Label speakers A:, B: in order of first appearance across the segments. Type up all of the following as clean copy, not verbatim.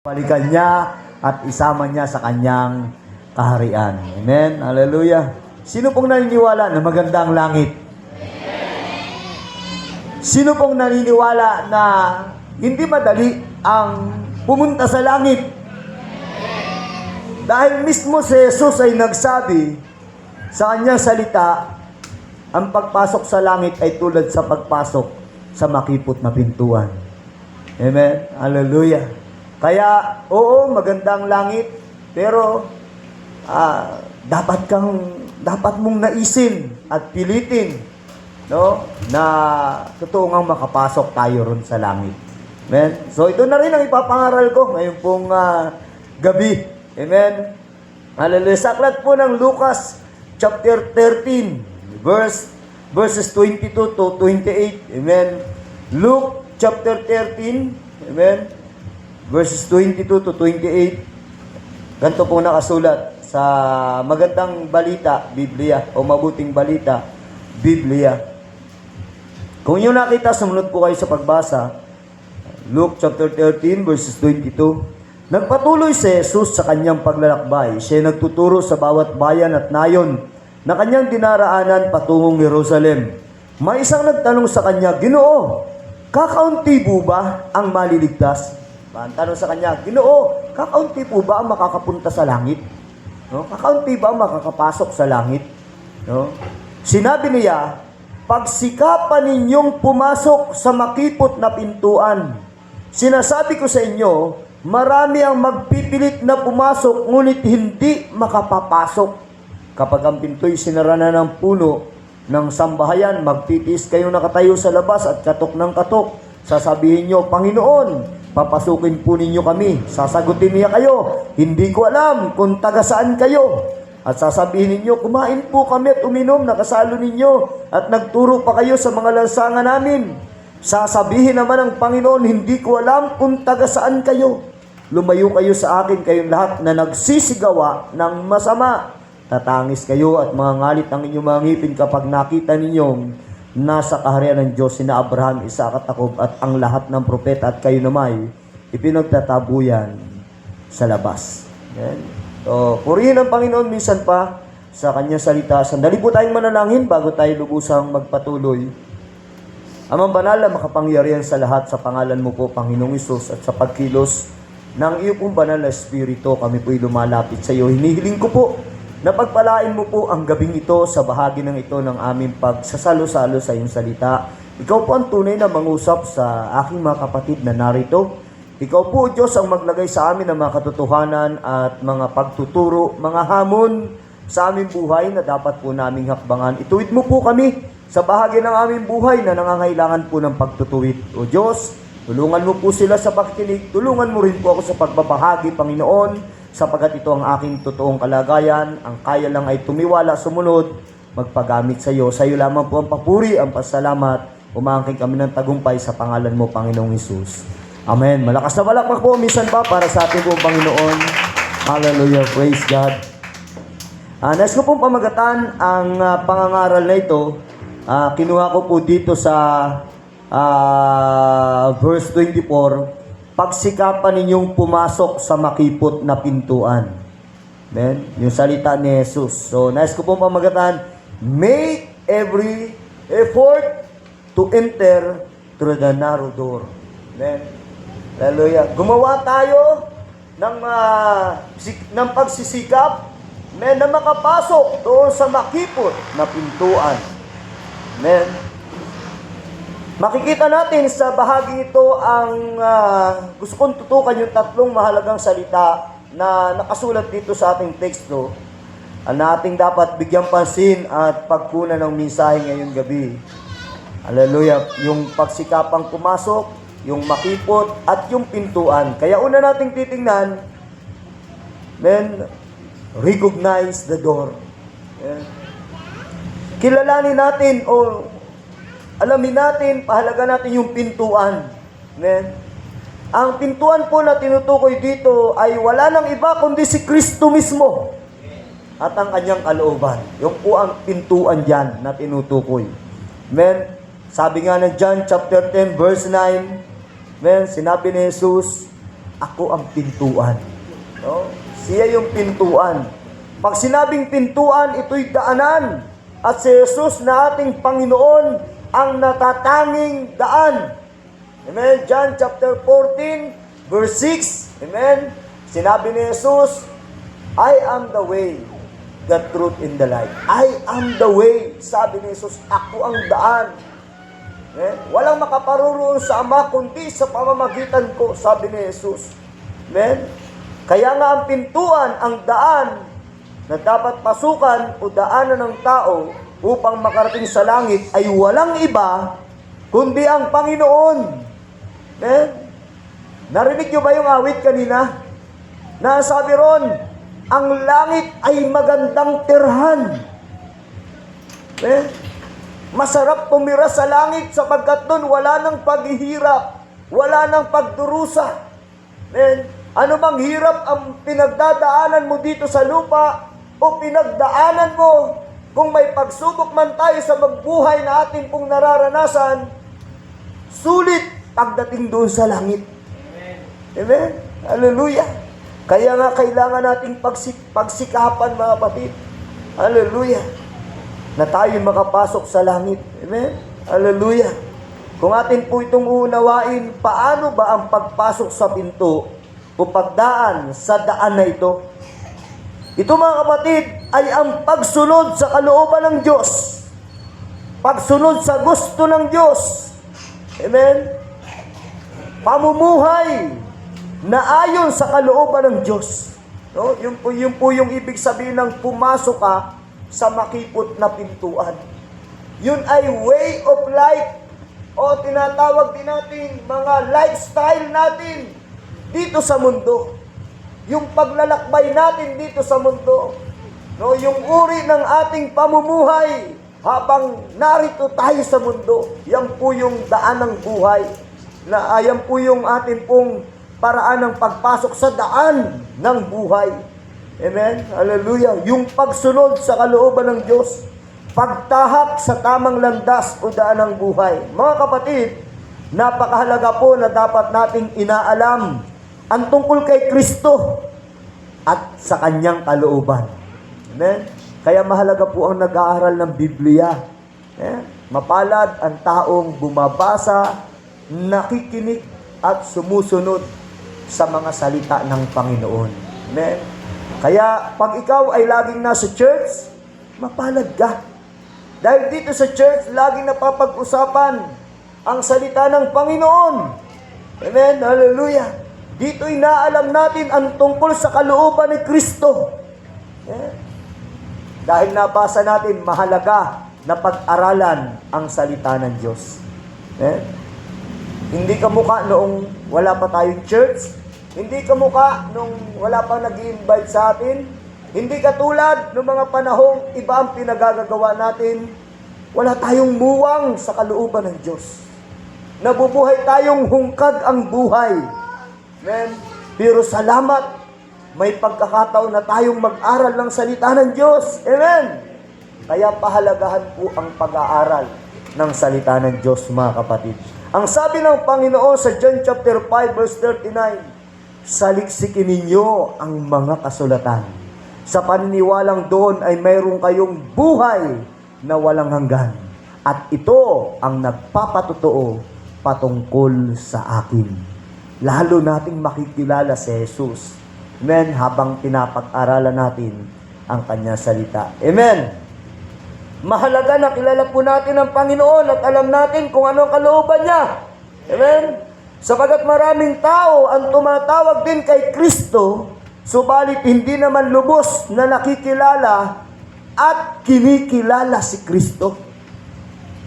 A: balikan niya at isama niya sa kanyang kaharian. Amen? Hallelujah. Sino pong naniniwala na maganda ang langit? Sino pong naniniwala na hindi madali ang pumunta sa langit? Dahil mismo si Jesus ay nagsabi sa kanyang salita, ang pagpasok sa langit ay tulad sa pagpasok sa makipot na pintuan. Amen? Hallelujah. Kaya, oo, magandang langit, pero dapat mong naisin at pilitin, no, na totoo ngang makapasok tayo ron sa langit. Amen? So, ito na rin ang ipapangaral ko ngayon pong gabi. Amen? Hallelujah. Sa aklat po ng Lucas chapter 13, verses 22 to 28. Amen? Luke chapter 13, amen? Verses 22 to 28. Ganito po nakasulat sa magandang balita, Biblia, o mabuting balita, Biblia. Kung inyo nakita, sumunod po kayo sa pagbasa. Luke chapter 13, verses 22. Nagpatuloy si Jesus sa kanyang paglalakbay. Siya nagtuturo sa bawat bayan at nayon na kanyang dinaraanan patungong Jerusalem. May isang nagtanong sa kanya, Ginoo, kakaunti po ba ang maliligtas? Ang tanong sa kanya, Ginoo, kakaunti po ba ang makakapunta sa langit? No? Kakaunti ba ang makakapasok sa langit? No? Sinabi niya, pagsikapan ninyong pumasok sa makipot na pintuan. Sinasabi ko sa inyo, marami ang magpipilit na pumasok, ngunit hindi makapapasok. Kapag ang pinto'y sinara na ng puno ng sambahayan, magtitiis kayong nakatayo sa labas at katok ng katok. Sasabihin nyo, Panginoon, papasukin po ninyo kami. Sasagutin niya kayo, hindi ko alam kung taga saan kayo. At sasabihin ninyo, kumain po kami at uminom, nakasalo ninyo, at nagturo pa kayo sa mga lansangan namin. Sasabihin naman ng Panginoon, hindi ko alam kung taga saan kayo. Lumayo kayo sa akin, kayong lahat na nagsisigawa ng masama. Tatangis kayo at mga ngalit ang inyong mga ngipin kapag nakita ninyong nasa kaharian ng Diyos sina Abraham, Isaac at Jacob at ang lahat ng propeta at kayo namay ipinagtatabuyan sa labas. Amen. So, purihin ang Panginoon minsan pa sa kanyang salita. Sandali po tayong manalangin bago tayo lubusang magpatuloy. Amang banal na makapangyarihan sa lahat, sa pangalan mo po, Panginoong Hesus, at sa pagkilos ng iyo pong banal na Espiritu, kami po'y lumalapit sa iyo. Hinihiling ko po na pagpalain mo po ang gabing ito sa bahagi ng ito ng aming pagsasalo-salo sa iyong salita. Ikaw po ang tunay na mangusap sa aking mga kapatid na narito. Ikaw po, Diyos, ang maglagay sa amin ng mga katotohanan at mga pagtuturo, mga hamon sa aming buhay na dapat po naming hakbangan. Ituwid mo po kami sa bahagi ng aming buhay na nangangailangan po ng pagtutuwid. O Diyos, tulungan mo po sila sa pakikinig. Tulungan mo rin po ako sa pagbabahagi, Panginoon, sapagat ito ang aking totoong kalagayan. Ang kaya lang ay tumiwala, sumunod, magpagamit sa iyo. Sa iyo lamang po ang papuri, ang pasalamat. Umangking kami ng tagumpay sa pangalan mo, Panginoong Hesus. Amen. Malakas na palakpak po, minsan pa, para sa ating po, Panginoon. Hallelujah. Praise God. Nais ko pong pamagatan ang pangangaral na ito. Kinuha ko po dito sa verse 24. Pagsikapan ninyong pumasok sa makipot na pintuan. Amen? Yung salita ni Jesus. So, nais ko pong pamagatan, make every effort to enter through the narrow door. Amen? Hallelujah. Gumawa tayo ng pagsisikap, amen, na makapasok doon sa makipot na pintuan. Amen? Makikita natin sa bahagi ito ang gusto kong tutukan yung tatlong mahalagang salita na nakasulat dito sa ating teksto na ating dapat bigyang pansin at pagkunan ng mensahe ngayong gabi. Hallelujah. Yung pagsikapang pumasok, yung makipot, at yung pintuan. Kaya una nating titingnan, recognize the door. Kilalanin natin o alamin natin, pahalaga natin yung pintuan. Amen? Ang pintuan po na tinutukoy dito ay wala nang iba kundi si Kristo mismo at ang kanyang kalooban. Yung po ang pintuan dyan na tinutukoy. Amen? Sabi nga ng John chapter 10 verse 9, amen, sinabi ni Jesus, ako ang pintuan. No? Siya yung pintuan. Pag sinabing pintuan, ito'y daanan. At si Jesus na ating Panginoon ang natatanging daan. Amen? John chapter 14, verse 6. Amen? Sinabi ni Jesus, I am the way, the truth, and the life. I am the way. Sabi ni Jesus, ako ang daan. Amen? Walang makaparuroon sa Ama kundi sa pamamagitan ko, sabi ni Jesus. Amen? Kaya nga ang pintuan, ang daan na dapat pasukan o daanan ng tao upang makarating sa langit ay walang iba kundi ang Panginoon. Amen? Narinig nyo ba yung awit kanina? Nasabi ron, ang langit ay magandang tirhan. Amen? Masarap tumira sa langit sapagkat doon wala nang paghihirap, wala nang pagdurusa. Amen? Ano bang hirap ang pinagdadaanan mo dito sa lupa o pinagdaanan mo kung may pagsubok man tayo sa magbuhay na ating pong nararanasan, sulit pagdating doon sa langit. Amen? Hallelujah! Kaya nga kailangan nating pagsikapan, mga kapatid. Hallelujah! Na tayo makapasok sa langit. Amen? Hallelujah! Kung atin po itong uunawain, paano ba ang pagpasok sa pinto o pagdaan sa daan na ito? Ito, mga kapatid, ay ang pagsunod sa kalooban ng Diyos. Pagsunod sa gusto ng Diyos. Amen? Pamumuhay na ayon sa kalooban ng Diyos. No? Yun po yung ibig sabihin ng pumasok ka sa makipot na pintuan. Yun ay way of life o tinatawag din natin mga lifestyle natin dito sa mundo. Yung paglalakbay natin dito sa mundo. No, yung uri ng ating pamumuhay habang narito tayo sa mundo. Yan po yung daan ng buhay. Yan po yung ating pong paraan ng pagpasok sa daan ng buhay. Amen? Hallelujah. Yung pagsunod sa kalooban ng Diyos. Pagtahak sa tamang landas o daan ng buhay. Mga kapatid, napakahalaga po na dapat nating inaalam ang tungkol kay Kristo at sa kanyang kalooban. Amen? Kaya mahalaga po ang nag-aaral ng Biblia. Amen? Mapalad ang taong bumabasa, nakikinig at sumusunod sa mga salita ng Panginoon. Amen? Kaya pag ikaw ay laging nasa church, mapalad ka. Dahil dito sa church, laging napapag-usapan ang salita ng Panginoon. Amen? Hallelujah! Dito inaalam natin ang tungkol sa kalooban ni Kristo. Yeah. Dahil nabasa natin, mahalaga na pag-aralan ang salita ng Diyos. Yeah. Hindi ka mukha noong wala pa tayong church. Hindi ka mukha nung wala pa nag-i-invite sa atin. Hindi katulad ng mga panahong iba ang pinagagagawa natin. Wala tayong muwang sa kalooban ng Diyos. Nabubuhay tayong hungkag ang buhay. Amen. Pero salamat, may pagkakataon na tayong mag-aral ng salita ng Diyos. Amen. Kaya pahalagahan po ang pag-aaral ng salita ng Diyos, mga kapatid. Ang sabi ng Panginoon sa John chapter 5 verse 39, saliksikin ninyo ang mga kasulatan. Sa paniniwalang doon ay mayroon kayong buhay na walang hanggan. At ito ang nagpapatotoo patungkol sa akin. Lalo nating makikilala si Jesus. Amen? Habang pinapag-aralan natin ang kanyang salita. Amen? Mahalaga na kilala po natin ang Panginoon at alam natin kung ano ang kalooban niya. Amen? Sapagat maraming tao ang tumatawag din kay Kristo, subalit hindi naman lubos na nakikilala at kinikilala si Kristo.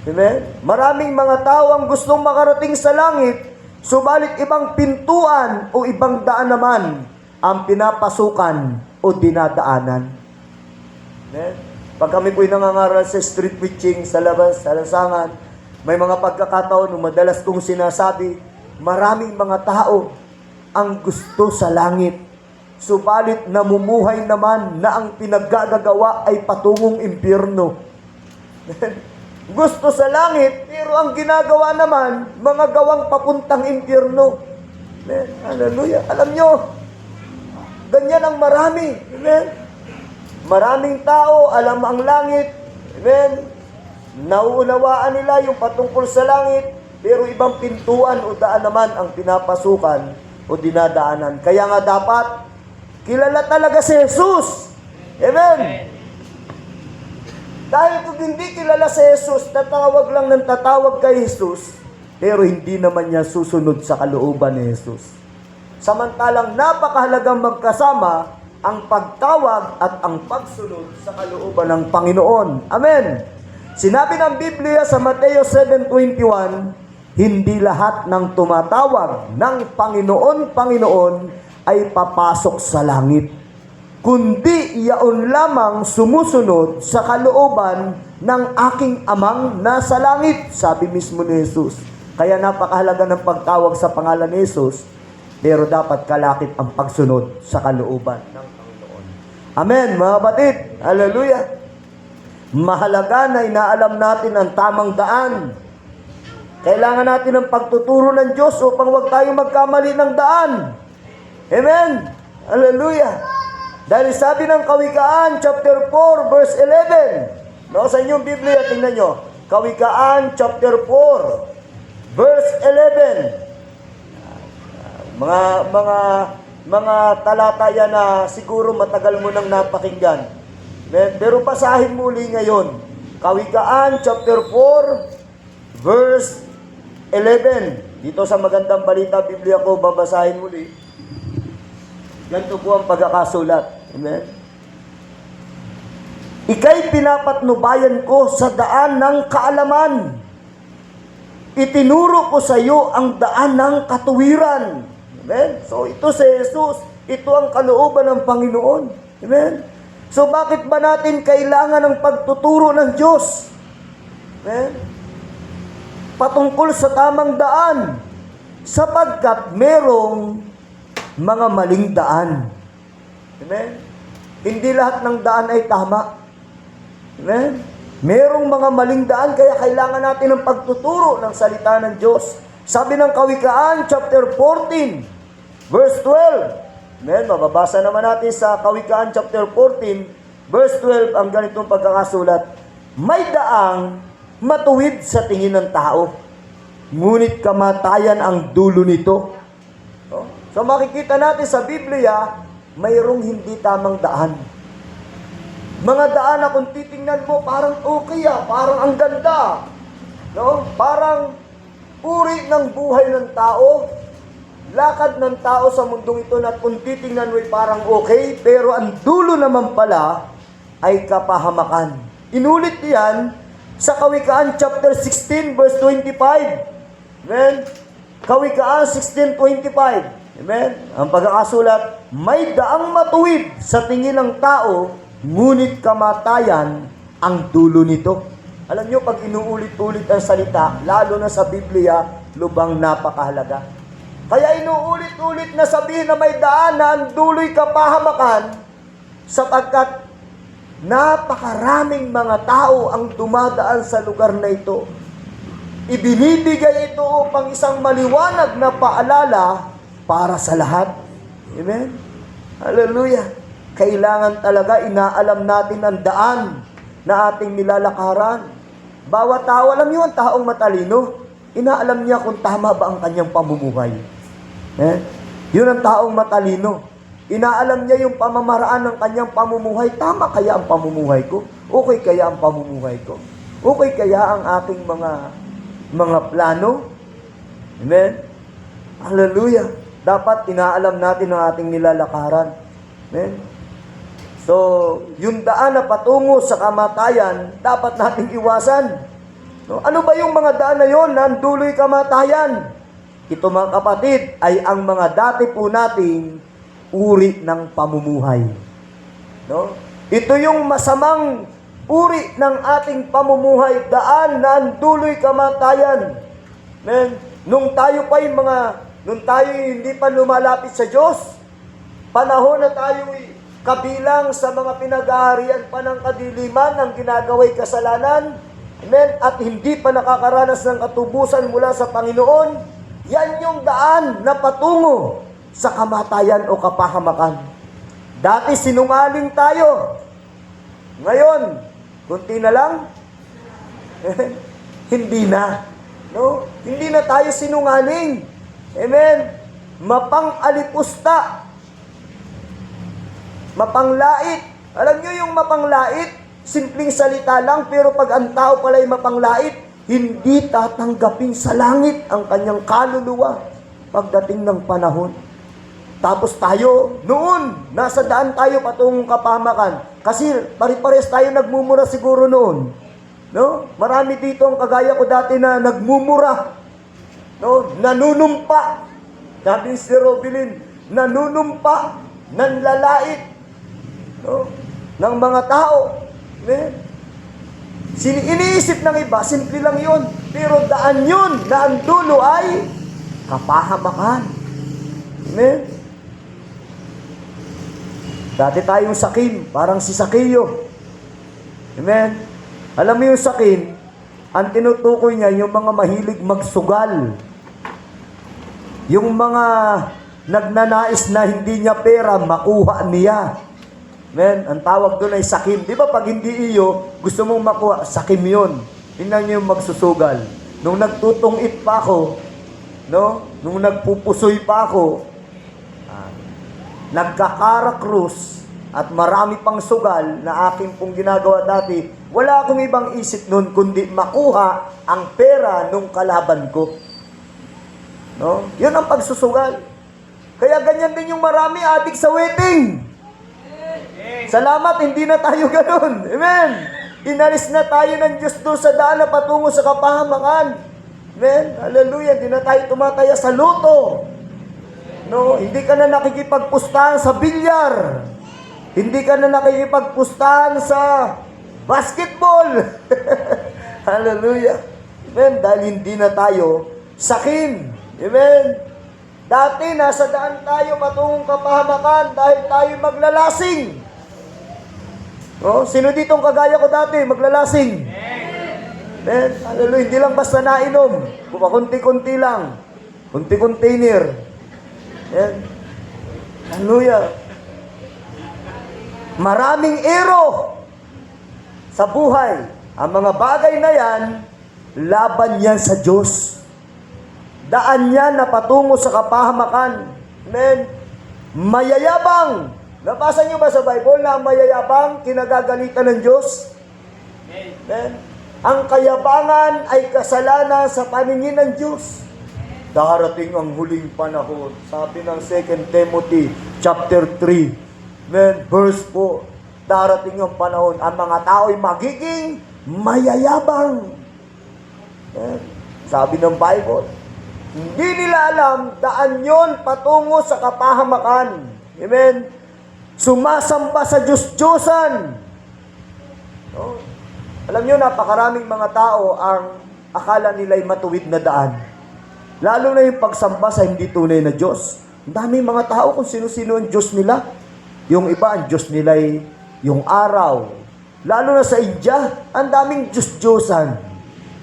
A: Amen? Maraming mga tao ang gustong makarating sa langit, subalit ibang pintuan o ibang daan naman ang pinapasukan o dinadaanan. Amen? Pag kami po'y nangangaral sa street preaching, sa labas, sa lansangan, may mga pagkakataon, madalas kong sinasabi, maraming mga tao ang gusto sa langit. Subalit namumuhay naman na ang pinaggagawa ay patungong impyerno. Gusto sa langit, pero ang ginagawa naman, mga gawang papuntang impyerno. Amen. Hallelujah. Alam nyo, ganyan ang marami. Amen. Maraming tao, alam ang langit. Amen. Nauunawaan nila yung patungkol sa langit, pero ibang pintuan o daan naman ang pinapasukan o dinadaanan. Kaya nga dapat, kilala talaga si Jesus. Amen. Dahil kung hindi kilala si Jesus, tatawag lang ng tatawag kay Jesus, pero hindi naman niya susunod sa kalooban ni Jesus. Samantalang napakahalagang magkasama ang pagtawag at ang pagsunod sa kalooban ng Panginoon. Amen. Sinabi ng Biblia sa Mateo 7:21, hindi lahat ng tumatawag ng Panginoon, Panginoon ay papasok sa langit, kundi iyaon lamang sumusunod sa kalooban ng aking amang nasa langit, sabi mismo ni Jesus. Kaya napakahalaga ng pagtawag sa pangalan ni Jesus, pero dapat kalakip ang pagsunod sa kalooban ng Panginoon. Amen, mga batid. Hallelujah. Mahalaga na inaalam natin ang tamang daan. Kailangan natin ng pagtuturo ng Diyos upang huwag tayong magkamali ng daan. Amen. Hallelujah. Dahil sabi ng Kawikaan, chapter 4, verse 11. No, sa inyong Biblia, tingnan nyo. Kawikaan, chapter 4, verse 11. Mga talata yan na siguro matagal mo nang napakinggan. Pero basahin muli ngayon. Kawikaan, chapter 4, verse 11. Dito sa Magandang Balita, Biblia ko, babasahin muli. Ganito po ang pagkakasulat. Amen. Ika'y pinapatnubayan ko sa daan ng kaalaman. Itinuro ko sa iyo ang daan ng katuwiran. Amen. So ito si Jesus. Ito ang kalooban ng Panginoon. Amen. So bakit ba natin kailangan ng pagtuturo ng Diyos? Amen. Patungkol sa tamang daan. Sapagkat merong mga maling daan. Amen? Hindi lahat ng daan ay tama. Amen? Merong mga maling daan, kaya kailangan natin ng pagtuturo ng salita ng Diyos. Sabi ng Kawikaan, chapter 14, verse 12. Amen? Mababasa naman natin sa Kawikaan, chapter 14, verse 12, ang ganitong pagkakasulat. May daang matuwid sa tingin ng tao, ngunit kamatayan ang dulo nito. So makikita natin sa Biblia, mayroong hindi tamang daan. Mga daan na kung titingnan mo, parang okay parang ang ganda. No? Parang uri ng buhay ng tao, lakad ng tao sa mundong ito na kung titingnan mo parang okay, pero ang dulo naman pala ay kapahamakan. Inulit yan sa Kawikaan chapter 16 verse 25. Amen? Kawikaan 16:25. Amen? Ang pagkakasulat, may daang matuwid sa tingin ng tao, ngunit kamatayan ang dulo nito. Alam nyo, pag inuulit-ulit ang salita, lalo na sa Biblia, lubang napakahalaga. Kaya inuulit-ulit na sabihin na may daan na ang dulo'y kapahamakan, sapagkat napakaraming mga tao ang dumadaan sa lugar na ito. Ibinibigay ito upang isang maliwanag na paalala para sa lahat. Amen? Hallelujah. Kailangan talaga inaalam natin ang daan na ating nilalakaran. Bawat tao, alam niyo ang taong matalino, inaalam niya kung tama ba ang kanyang pamumuhay. Yun ang taong matalino. Inaalam niya yung pamamaraan ng kanyang pamumuhay. Tama kaya ang pamumuhay ko? Okay kaya ang pamumuhay ko? Okay kaya ang ating mga plano? Amen? Hallelujah. Dapat inaalam natin ang ating nilalakaran. Amen? So, yung daan na patungo sa kamatayan, dapat nating iwasan. No? Ano ba yung mga daan na yon na duloy kamatayan? Ito mga kapatid, ay ang mga dati po nating uri ng pamumuhay. No? Ito yung masamang uri ng ating pamumuhay, daan na duloy kamatayan. Amen? Nung tayo hindi pa lumalapit sa Diyos, panahon na tayo'y kabilang sa mga pinag-aarian pa ng kadiliman ng ginagawa'y kasalanan, amen, at hindi pa nakakaranas ng katubusan mula sa Panginoon, Yan yung daan na patungo sa kamatayan o kapahamakan. Dati sinungaling tayo. Ngayon, kunti na lang, hindi na. No? Hindi na tayo sinungaling. Amen? Mapang-alipusta. Mapanglait. Alam nyo yung mapanglait? Simpleng salita lang, pero pag ang tao pala'y mapanglait, hindi tatanggapin sa langit ang kanyang kaluluwa pagdating ng panahon. Tapos tayo, noon, nasa daan tayo patungong kapahamakan. Kasi pare-pares tayo nagmumura siguro noon. No? Marami dito ang kagaya ko dati na nagmumura. No? Nanunumpa. Sabi ni si Robilin, nanunumpa, nanlalait. No? Ng mga tao. Iniisip ng iba, simple lang yun. Pero daan yun na ang dulo ay kapahamakan. Amen? Dati tayong sakim, parang si Sakeo. Amen? Alam mo yung sakim, ang tinutukoy niya, yung mga mahilig magsugal. Yung mga nagnanais na hindi niya pera, makuha niya. Amen? Ang tawag doon ay sakim. Di ba pag hindi iyo, gusto mong makuha, sakim yun. Tingnan niyo yung magsusugal. Nung nagtutungit pa ako, no? Nung nagpupusoy pa ako, nagkakarakrus, at marami pang sugal na aking pong ginagawa dati, wala akong ibang isip noon kundi makuha ang pera nung kalaban ko. No? Yun ang pagsusugal. Kaya ganyan din yung marami adik sa wedding. Salamat, hindi na tayo ganun. Amen. Inalis na tayo ng Diyos doon sa daan na patungo sa kapahamakan. Amen. Hallelujah. Hindi na tayo tumataya sa luto. No, hindi ka na nakikipagpustahan sa bilyar. Hindi ka na nakikipagpustahan sa basketball. Hallelujah. Amen. Dahil hindi na tayo sakin. Amen. Dati, nasa daan tayo patungong kapahamakan dahil tayo maglalasing. Oh, sino ditong kagaya ko dati, maglalasing? Amen. Hallelujah. Hindi lang basta nainom. Kunti-kunti lang. Kunti-container. Amen. Hallelujah. Maraming ero sa buhay. Ang mga bagay na yan, laban yan sa Diyos. Daan yan na patungo sa kapahamakan. Amen. Mayayabang. Nabasa niyo ba sa Bible na ang mayayabang kinagagalitan ng Diyos? Amen. Ang kayabangan ay kasalanan sa paningin ng Diyos. Darating ang huling panahon. Sabi ng 2 Timothy chapter 3, amen, verse 4. Darating ang panahon, ang mga tao ay magiging mayayabang. Amen. Sabi ng Bible, hindi nila alam daan yon patungo sa kapahamakan. Amen. Sumasamba sa Diyos-Diyosan. No? Alam nyo, napakaraming mga tao ang akala nila'y matuwid na daan. Lalo na yung pagsamba sa hindi tunay na Diyos. Ang daming mga tao kung sino-sino ang Diyos nila. Yung iba, ang Diyos nila'y yung araw. Lalo na sa India, ang daming Diyos-Diyosan.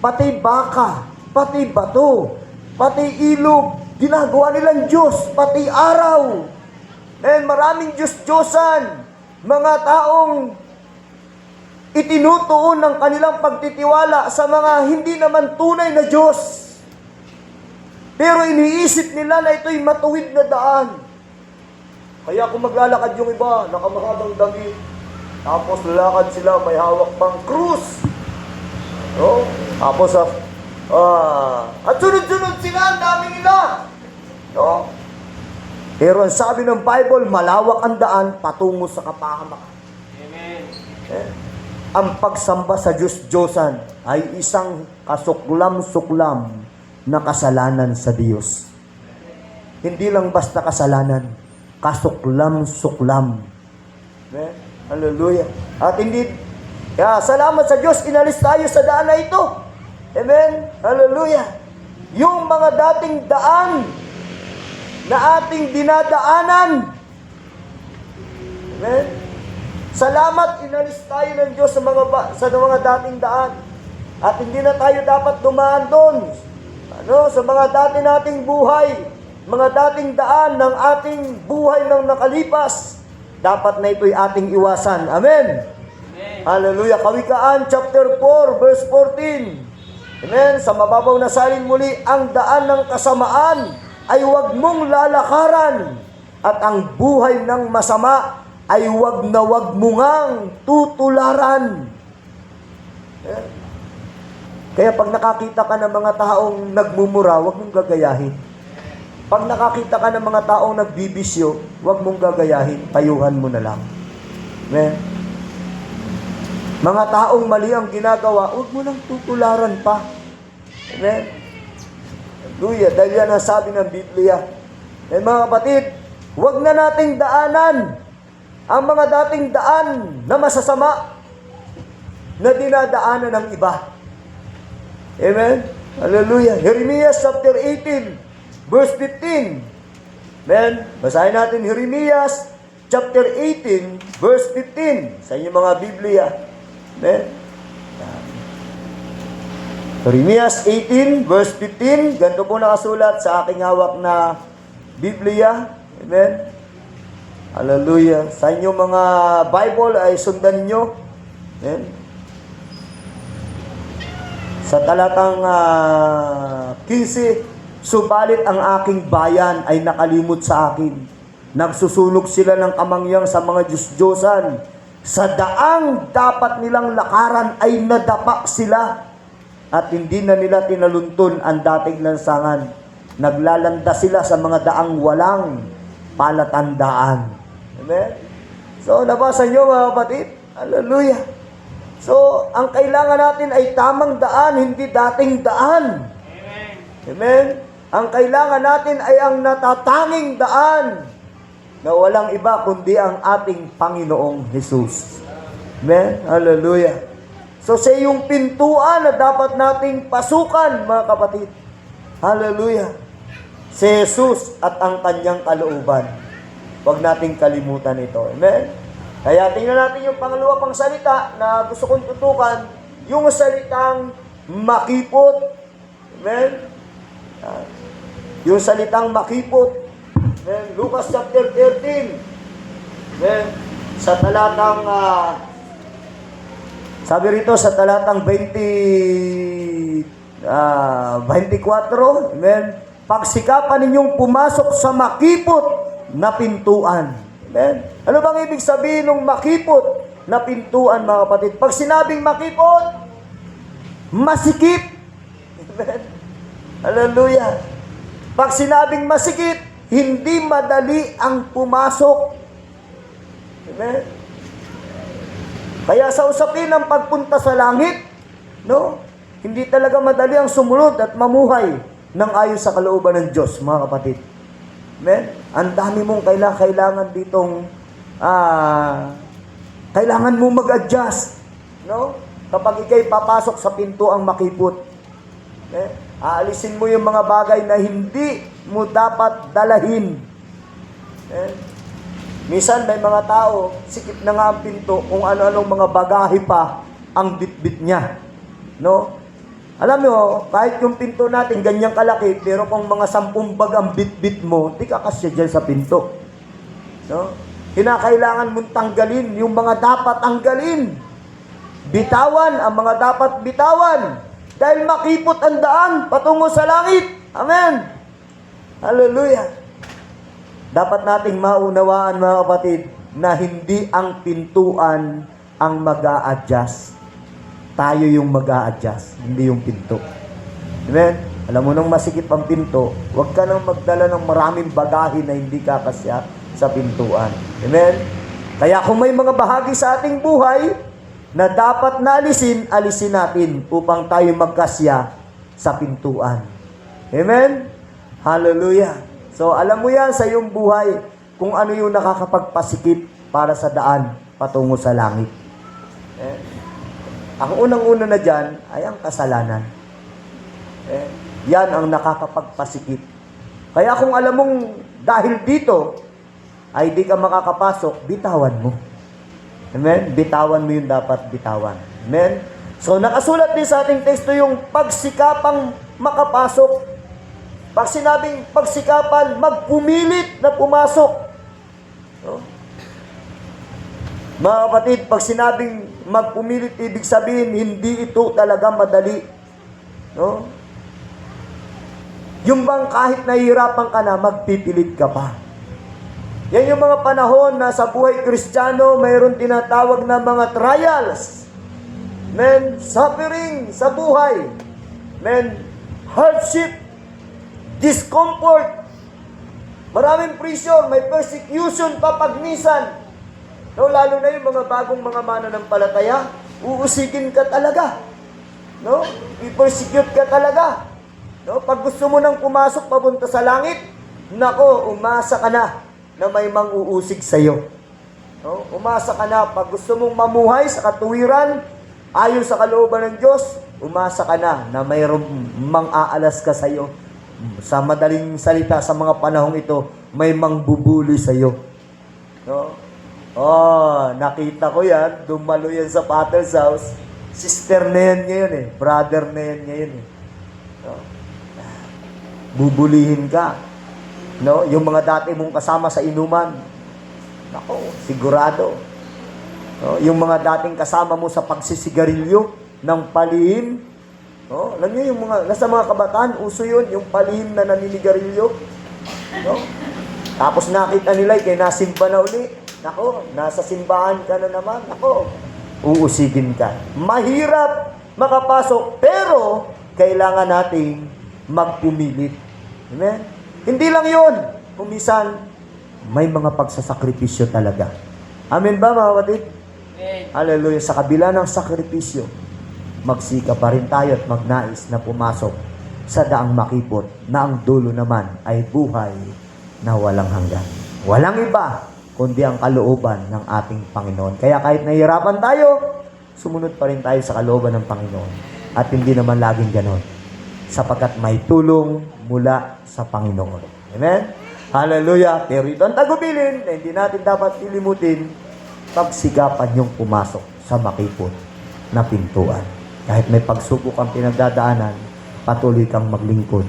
A: Pati baka, pati bato, pati ilog, ginagawa nilang Diyos, pati araw. And maraming Diyos-Diyosan, mga taong itinutuon ng kanilang pagtitiwala sa mga hindi naman tunay na Diyos. Pero iniisip nila na ito'y matuwid na daan. Kaya kung maglalakad yung iba, nakamahabang damit, tapos lalakad sila, may hawak pang krus. No? Tapos, at sunod-sunod sila, ang dami nila. No? Pero ang sabi ng Bible, malawak ang daan patungo sa kapahamakan. Amen. Ang pagsamba sa Diyos-Diyosan ay isang kasuklam-suklam na kasalanan sa Diyos. Hindi lang basta kasalanan, kasuklam-suklam. Amen. Hallelujah. At hindi, salamat sa Diyos, inalis tayo sa daan na ito. Amen. Hallelujah. Yung mga dating daan na ating dinadaanan. Amen. Salamat, inalis tayo ng Diyos sa mga dating daan. At hindi na tayo dapat dumaan doon. Sa mga dati nating buhay, mga dating daan ng ating buhay ng nakalipas, dapat na ito'y ating iwasan. Amen. Hallelujah. Kawikaan chapter 4 verse 14. Amen. Sa mababaw na salin muli, ang daan ng kasamaan ay huwag mong lalakaran, at ang buhay ng masama ay huwag na huwag mo ngang tutularan. Amen. Kaya pag nakakita ka ng mga taong nagmumura, huwag mong gagayahin. Pag nakakita ka ng mga taong nagbibisyo, huwag mong gagayahin, payuhan mo na lang. Amen. Mga taong mali ang ginagawa, huwag mo nang tutularan pa. Amen. Hallelujah. Dahil yan ang sabi ng Biblia. Amen, mga kapatid, huwag na nating daanan ang mga dating daan na masasama na dinadaanan ng iba. Amen. Hallelujah. Jeremias chapter 18, verse 15. Amen. Basahin natin Jeremias chapter 18, verse 15 sa inyong mga Biblia. Amen. Jeremias 18, verse 15. Ganito po nakasulat sa aking hawak na Biblia. Amen. Hallelujah. Sa inyong mga Bible ay sundan nyo. Amen. Sa talatang 15, subalit ang aking bayan ay nakalimot sa akin. Nagsusunog sila ng kamangyang sa mga Diyos-Diyosan. Sa daang dapat nilang lakaran ay nadapa sila, at hindi na nila tinaluntun ang dating lansangan. Naglalanda sila sa mga daang walang palatandaan. Amen? So, nabasa nyo mga kapatid? Hallelujah! So, ang kailangan natin ay tamang daan, hindi dating daan. Amen. Amen. Ang kailangan natin ay ang natatanging daan na walang iba kundi ang ating Panginoong Jesus. Amen. Hallelujah. So, sa yung pintuan na dapat nating pasukan, mga kapatid. Hallelujah. Si Jesus at ang kanyang kalooban. Huwag nating kalimutan ito. Amen. Kaya tingnan natin yung pangalawa pang salita na gusto kong tutukan, yung salitang makipot. Amen? Yung salitang makipot. Amen? Lucas chapter 13. Amen? Sa talatang, sabi rito sa talatang 24, amen? Pagsikapan ninyong pumasok sa makipot na pintuan. Amen? Ano bang ibig sabihin ng makipot na pintuan, mga kapatid? Pag sinabing makipot, masikip. Amen? Hallelujah. Pag sinabing masikip, hindi madali ang pumasok. Amen? Kaya sa usapin ng pagpunta sa langit, no? Hindi talaga madali ang sumunod at mamuhay ng ayon sa kalooban ng Diyos, mga kapatid. Amen? Ang dami mong kailangan ditong kailangan mo mag-adjust, no? Kapag ikay papasok sa pinto ang makipot. Aalisin mo yung mga bagay na hindi mo dapat dalahin. Minsan may mga tao, sikip na nga ang pinto kung ano-anong mga bagahe pa ang bitbit niya, no? Alam nyo, kahit yung pinto natin ganyang kalaki, pero kung mga 10 bag ang bit-bit mo, di ka kasya dyan sa pinto. No? Kinakailangan mong tanggalin yung mga dapat tanggalin. Bitawan ang mga dapat bitawan. Dahil makipot ang daan patungo sa langit. Amen. Hallelujah. Dapat nating maunawaan, mga kapatid, na hindi ang pintuan ang mag-a-adjust. Tayo yung mag-a-adjust, hindi yung pinto. Amen? Alam mo, nung masikip ang pinto, huwag ka nang magdala ng maraming bagahe na hindi kakasya sa pintuan. Amen? Kaya kung may mga bahagi sa ating buhay na dapat na alisin natin upang tayo magkasya sa pintuan. Amen? Hallelujah. So, alam mo yan sa iyong buhay kung ano yung nakakapagpasikip para sa daan patungo sa langit. Ang unang-una na dyan ay ang kasalanan. Yan ang nakakapagpasikip. Kaya kung alam mong dahil dito ay di ka makakapasok, bitawan mo. Amen? Bitawan mo yung dapat bitawan. Amen? So, nakasulat din sa ating teksto yung pagsikapang makapasok. Pag sinabing pagsikapan, magpumilit na pumasok. No? Mga kapatid, pag sinabing magpumilit, ibig sabihin, hindi ito talaga madali. No? Yung bang kahit nahihirapan ka na, magpipilit ka pa. Yan yung mga panahon na sa buhay Kristiyano, mayroon tinatawag na mga trials. Men, suffering sa buhay. Men, hardship, discomfort. Maraming pressure, may persecution, papagnisan. No, lalo na yung mga bagong mga mananampalataya, uusigin ka talaga. No? I-persecute ka talaga. No? Pag gusto mo nang pumasok papunta sa langit, nako, umasa ka na may mang-uusig sa iyo. No? Umasa ka na pag gusto mong mamuhay sa katuwiran, ayon sa kalooban ng Diyos, umasa ka na mayroong mang-aalas ka sa iyo. Sa madaling salita, sa mga panahong ito, may mangbubuli sa iyo. No? Oh, nakita ko yan. Dumalo yan sa Potter's house. Sister na yan ngayon eh. Brother na yan ngayon eh. No? Bubulihin ka. No? Yung mga dati mong kasama sa inuman. Nako, sigurado. No? Yung mga dating kasama mo sa pagsisigarilyo ng palihim. No? Alam niyo yung mga, nasa mga kabataan, uso yun, yung palihim na naninigarilyo. No? Tapos nakita nila, kaya nasimba na uli. Nako, nasa simbahan ka na naman. Nako, uusigin ka. Mahirap makapasok, pero kailangan nating magpumilit. Amen? Hindi lang yun. Kumisan, may mga pagsasakripisyo talaga. Amen ba, mga kapatid?
B: Amen.
A: Hallelujah. Sa kabila ng sakripisyo, magsika pa rin tayo at magnais na pumasok sa daang makipot na ang dulo naman ay buhay na walang hanggan. Walang iba kundi ang kalooban ng ating Panginoon. Kaya kahit nahihirapan tayo, sumunod pa rin tayo sa kalooban ng Panginoon. At hindi naman laging ganon. Sapagkat may tulong mula sa Panginoon. Amen? Hallelujah! Pero ito ang tagubilin na hindi natin dapat ilimutin, pagsikapan yung pumasok sa makipot na pintuan. Kahit may pagsubok ang pinagdadaanan, patuloy kang maglingkod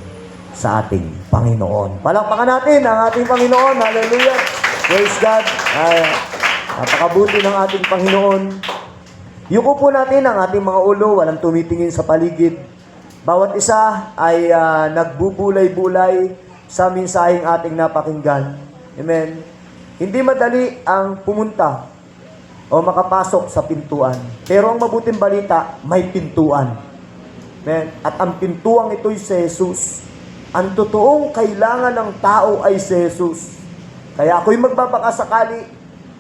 A: sa ating Panginoon. Palakpakan natin ang ating Panginoon. Hallelujah! Praise God. Napakabuti ng ating Panginoon. Yuko po natin ang ating mga ulo, walang tumitingin sa paligid. Bawat isa ay nagbubulay-bulay sa mensaheng ating napakinggan. Amen. Hindi madali ang pumunta o makapasok sa pintuan. Pero ang mabuting balita, may pintuan. Amen. At ang pintuang ito'y si Jesus. Ang totoong kailangan ng tao ay si Jesus. Kaya ako'y magbabakasakali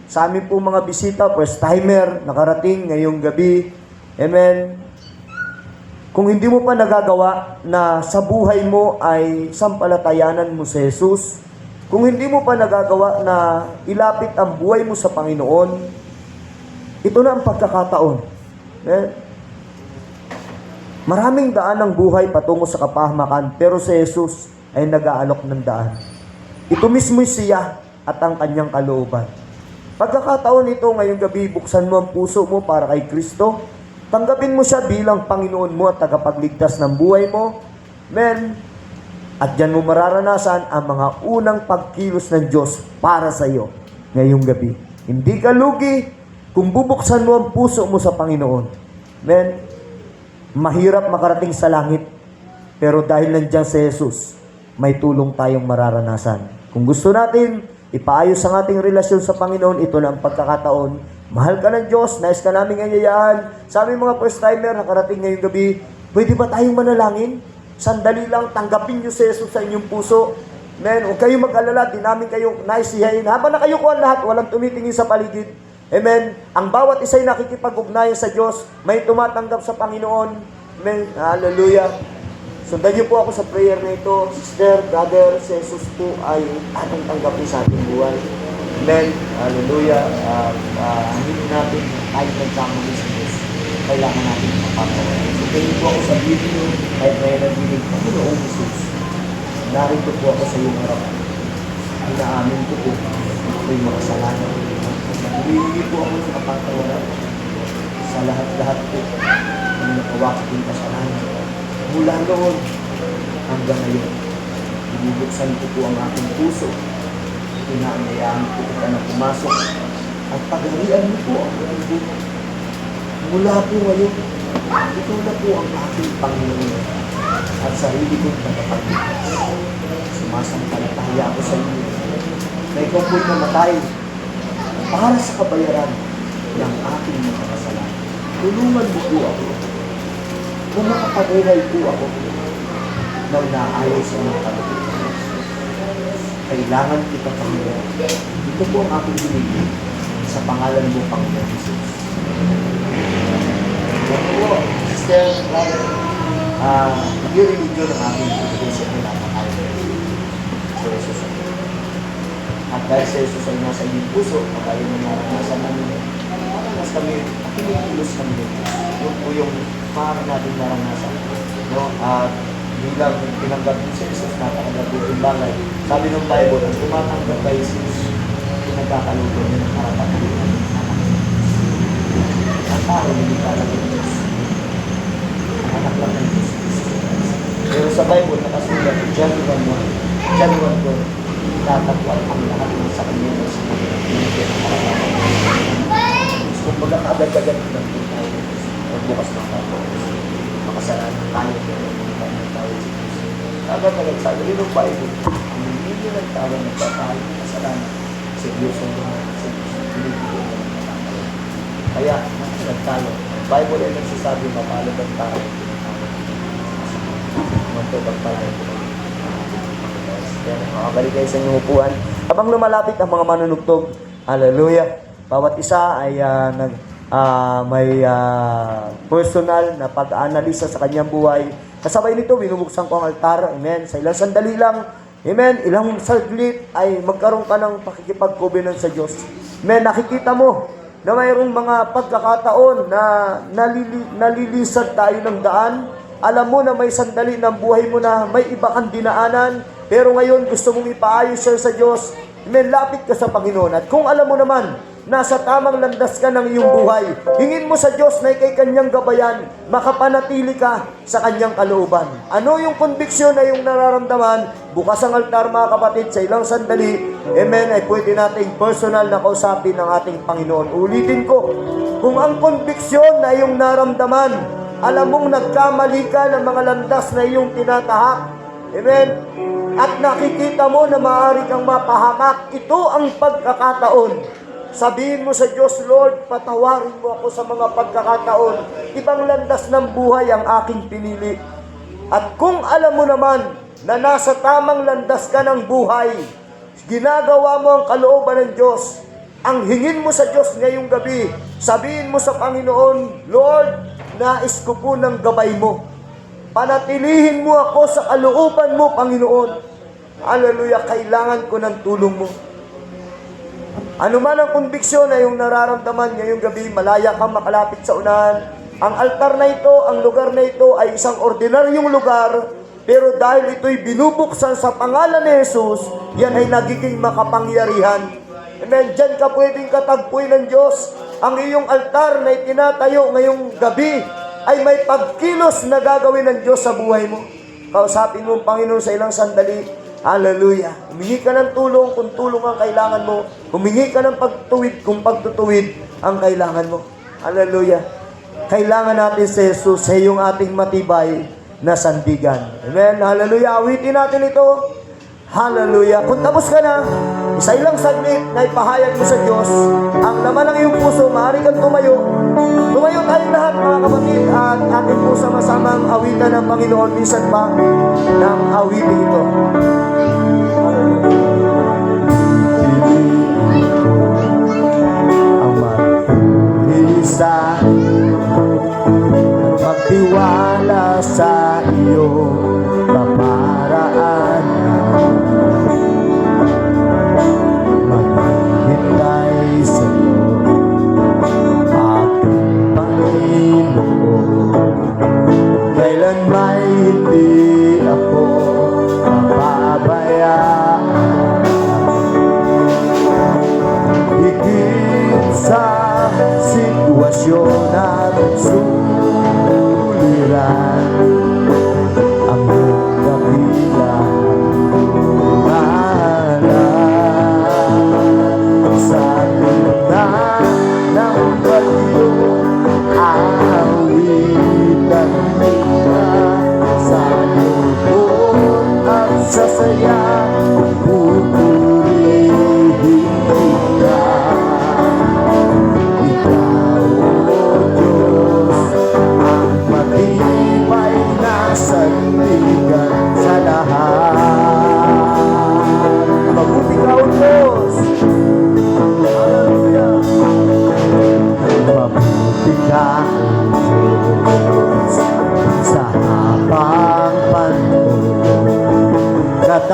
A: sa amin po mga bisita, first timer, nakarating ngayong gabi. Amen. Kung hindi mo pa nagagawa na sa buhay mo ay sampalatayanan mo si Jesus, kung hindi mo pa nagagawa na ilapit ang buhay mo sa Panginoon, ito na ang pagkakataon. Amen. Maraming daan ng buhay patungo sa kapahamakan, pero si Jesus ay nag-aalok ng daan. Ito mismo siya at ang kanyang kalooban. Pagkakataon ito ngayong gabi, buksan mo ang puso mo para kay Kristo. Tanggapin mo siya bilang Panginoon mo at tagapagligtas ng buhay mo. Amen. At diyan mo mararanasan ang mga unang pagkilos ng Diyos para sa iyo ngayong gabi. Hindi ka lugi kung bubuksan mo ang puso mo sa Panginoon. Amen. Mahirap makarating sa langit, pero dahil nandiyan si Jesus, may tulong tayong mararanasan. Kung gusto natin ipaayos ang ating relasyon sa Panginoon, ito na ang pagkakataon. Mahal ka ng Diyos, nais ka namin ngayayahan. Sa aming mga first timer, nakarating ngayong gabi, pwede ba tayong manalangin? Sandali lang, tanggapin niyo si Jesus sa inyong puso. Amen. Huwag kayong mag-alala, di namin kayo naisihayin. Habang nakayukuan lahat, walang tumitingin sa paligid. Amen. Ang bawat isa'y nakikipag-ugnayan sa Diyos, may tumatanggap sa Panginoon. Amen. Hallelujah. Sundan niyo po ako sa prayer na ito. Sister, brother, si Jesus po ay ating tanggapin sa ating buhay. Amen. Hallelujah. Hindi natin kahit nagkamali sa Diyos, kailangan natin mapapawala. So, kayo po ako sa video, kahit may naginig, Panginoong Jesus. Narito po ako sa iyong harapan. Inaamin ko po ako'y makasalanan. Humihingi po ako ng kapatawaran sa lahat-lahat po ng nakawakit yung kasalanan. Mula noon, hanggang ngayon. Binubuksan ko po ang aking puso. Inaanayaan ko kita na pumasok at pagarian mo po ang buong buhay. Mula po ngayon, ikaw na po ang aking Panginoon at sarili kong tagapagligtas. Sumasampalataya ako sa iyo na ikaw po'y namatay para sa kabayaran ng aking mga kasalanan. Tulungan mo po ako kung makapagulay po ako ng naayos sa mga kaluluwa. Kailangan kita, Panginoon. Ito po ang aking binigay sa pangalan mo, Panginoon Jesus. Yan po, Sister, Brother, nag-religion ang aking binigay sa inyo napakain. So, Jesus. At dahil sa Jesus ay nasa inyong puso, at tayo nang naranasan namin, mas kami, kinikilos kami dito. Yun po yung parang natin naranasan. No? At bilang tinanggap ni Jesus, napakalabuting bagay. Sabi ng Bible, ang tumatanggap kay Jesus, pinagkakaluto niya ng karapatan ng anak. Ang tao, hindi talaga ng Diyos. Ang anak lang ng Diyos. Pero sa Bible, nakasulat, John 1:1, John 1:2, tatagwal ang lahat ng sa kanya ng sinabi ng karapatan. Kung baga kaagad-agad ng tayo, magbukas ng tayo, makasalanan tayo, agad-agad sa akin ng Bible, hindi ng tao nagpapahal ng kasalanan sa Diyos ang mga sa Diyos ang binibigyan ng kasalanan. Kaya, nagtalo. Ang Bible ay nagsasabi, mapalad ang tao. Magpapagpalad ko. Kaya makabalik kayo sa inyong upuan. Habang lumalapit ang mga manunugtog, hallelujah, bawat isa ay may personal na pag-analisa sa kanyang buhay. Kasabay nito, binubuksan ko ang altar. Amen. Sa ilang sandali lang, amen, ilang saglit ay magkaroon ka ng pakikipagkubinan sa Diyos. Amen. Nakikita mo na mayroong mga pagkakataon na nalilisad tayo ng daan. Alam mo na may sandali ng buhay mo na may iba kang dinaanan, pero ngayon gusto mong ipaayos siya sa Diyos. Amen. Lapit ka sa Panginoon. At kung alam mo naman, nasa tamang landas ka ng iyong buhay, hingin mo sa Diyos na ikay kanyang gabayan, makapanatili ka sa kanyang kalooban. Ano yung conviction na yung nararamdaman? Bukas ang altar, mga kapatid, sa ilang sandali, amen, ay pwede nating personal na kausapin ng ating Panginoon. Ulitin ko, kung ang conviction na yung naramdaman, alam mong nagkamali ka ng mga landas na iyong tinatahak, amen, at nakikita mo na maaari kang mapahamak, ito ang pagkakataon. Sabihin mo sa Diyos, Lord, patawarin mo ako sa mga pagkakataon. Ibang landas ng buhay ang aking pinili. At kung alam mo naman na nasa tamang landas ka ng buhay, ginagawa mo ang kalooban ng Diyos, ang hingin mo sa Diyos ngayong gabi, sabihin mo sa Panginoon, Lord, nais ko po ng gabay mo. Panatilihin mo ako sa kalooban mo, Panginoon. Hallelujah, kailangan ko ng tulong mo. Ano man ang konbiksyon na yung nararamdaman ngayong gabi, malaya kang makalapit sa unahan. Ang altar na ito, ang lugar na ito ay isang ordinaryong lugar, pero dahil ito'y binubuksan sa pangalan ni Jesus, yan ay nagiging makapangyarihan. Amen. Diyan ka pwedeng katagpuin ng Diyos. Ang iyong altar na itinatayo ngayong gabi ay may pagkilos na gagawin ng Diyos sa buhay mo. Kausapin mo ang Panginoon sa ilang sandali. Hallelujah. Humingi ka ng tulong kung tulong ang kailangan mo. Humingi ka ng pagtuwid kung pagtutuwid ang kailangan mo. Hallelujah. Kailangan natin si Jesus sa iyong ating matibay na sandigan. Amen. Hallelujah. Awitin natin ito. Hallelujah. Kung tapos ka na, isa ilang saglit na ipahayag mo sa Diyos ang laman ng iyong puso, maaari kang tumayo. Tumayo tayong lahat, mga kapatid, at atin po sama-samang awitan ng Panginoon minsan pa ng awitin ito. Ang mag-isa, magtiwala sa iyo, kaparaan, maghintay sa iyo, aking Panginoon. Kailan may hindi ako mapabayaan, higit sa sitwasyon at suliran, ang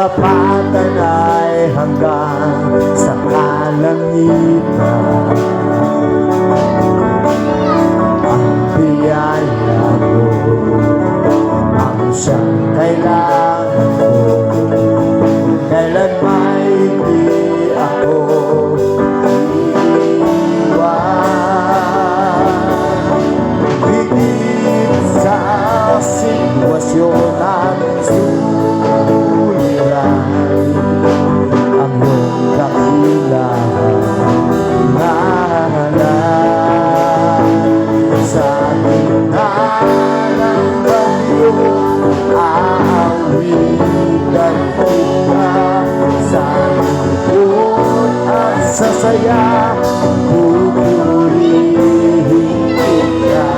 A: katapatan ay hanggang sa kalangitan. Ang biyaya mo ang siyang kailangan ko. Kailan may hindi ako sa sitwasyon at suliranin ang iyong dakilangan. Sa gitna ng bagyo, aawitan kita. Sa lungkot at sa saya, pupurihin kita.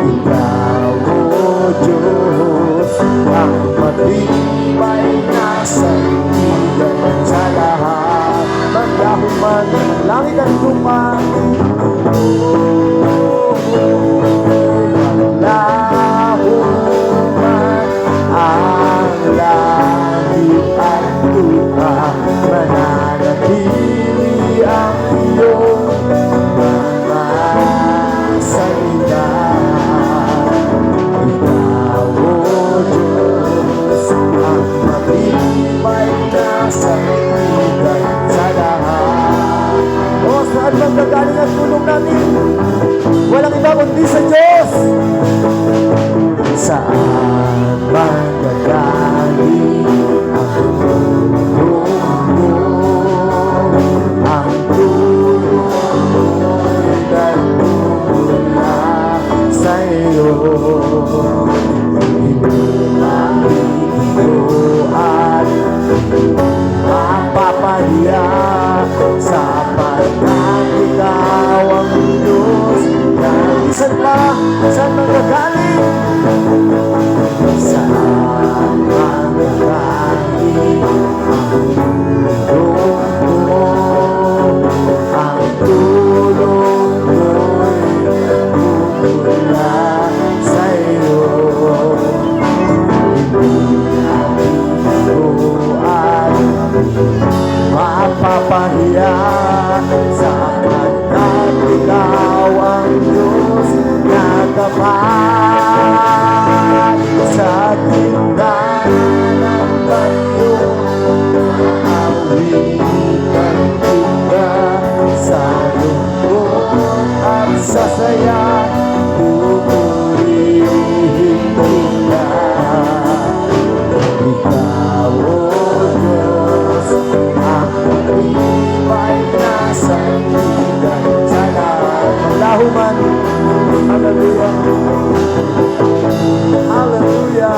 A: Ikaw, O Diyos, ang matibay na sandigan sa lahat ng dahuman ng langit at lupa. Maglahuman ang langit at lupa, mananatili ang iyong mga salita. Ikaw, O Diyos, ang matibay na sandigan sa lahat. O saan bang gagaling ang tulong natin? Walang iba kundi sa Diyos. Saan bang gagaling ang tulong mo? Ang tulong mo'y nagmumula sa iyo. Hindi at mapapahiya sapagkat ikaw ang Diyos. Isan pa, saan magagaling? Saan magagaling ang tulong mo? Ang tulong mo'y nagmumula sa iyo. Mapapahiya sapagkat ikaw ang Diyos na tapat. Sa gitna ng bagyo, aawitan kita. Sa lungkot at sa saya, pupurihin kita. Ikaw, O Diyos, ang matibay na sandigan sa lahat ng lahuman. Hallelujah. Hallelujah.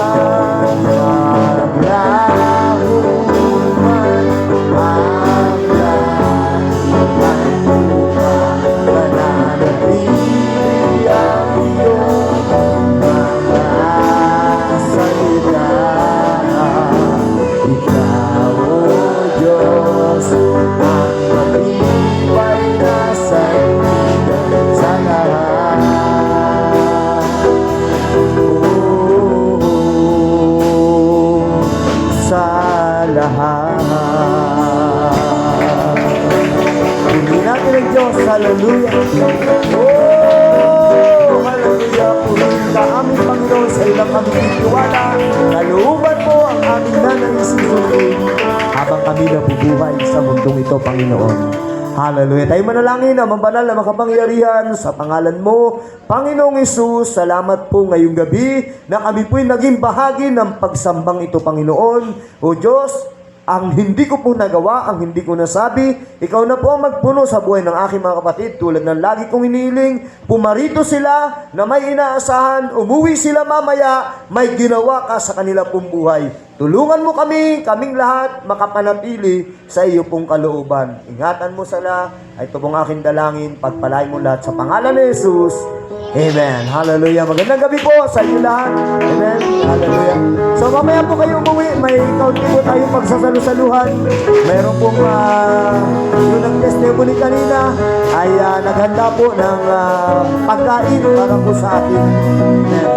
A: Maglahuman ang langit at lupa, mananatili ang iyong mga salita. Ikaw, O Diyos, ang matibay na sandigan sa lahat. Sa lahat. Purihin natin ang Diyos. Hallelujah. Oh, hallelujah. Purihin ka aming Panginoon, sa ilang kami titiwala. Kalooban mo ang aming nanais isulit habang kami nabubuhay sa mundong ito, Panginoon. Hallelujah. Tayo manalangin na mabanal na makapangyarihan sa pangalan mo, Panginoong Hesus. Salamat po ngayong gabi na kami po'y naging bahagi ng pagsambang ito, Panginoon. O Diyos, ang hindi ko po nagawa, ang hindi ko nasabi, ikaw na po ang magpuno sa buhay ng aking mga kapatid. Tulad ng lagi kong iniling, pumarito sila na may inaasahan, umuwi sila mamaya, may ginawa ka sa kanila pong buhay. Tulungan mo kami, kaming lahat, makapanatili sa iyo pong kalooban. Ingatan mo sila, ito pong aking dalangin, pagpalain mo lahat sa pangalan ni Jesus. Amen. Hallelujah. Magandang gabi po sa inyo lahat. Amen. Hallelujah. So mamaya po kayo umuwi, may kaunti po tayong pagsasalusaluhan. Mayroon pong yung nag-testimony kanina ay naghanda po ng pagkain para po sa atin. Amen.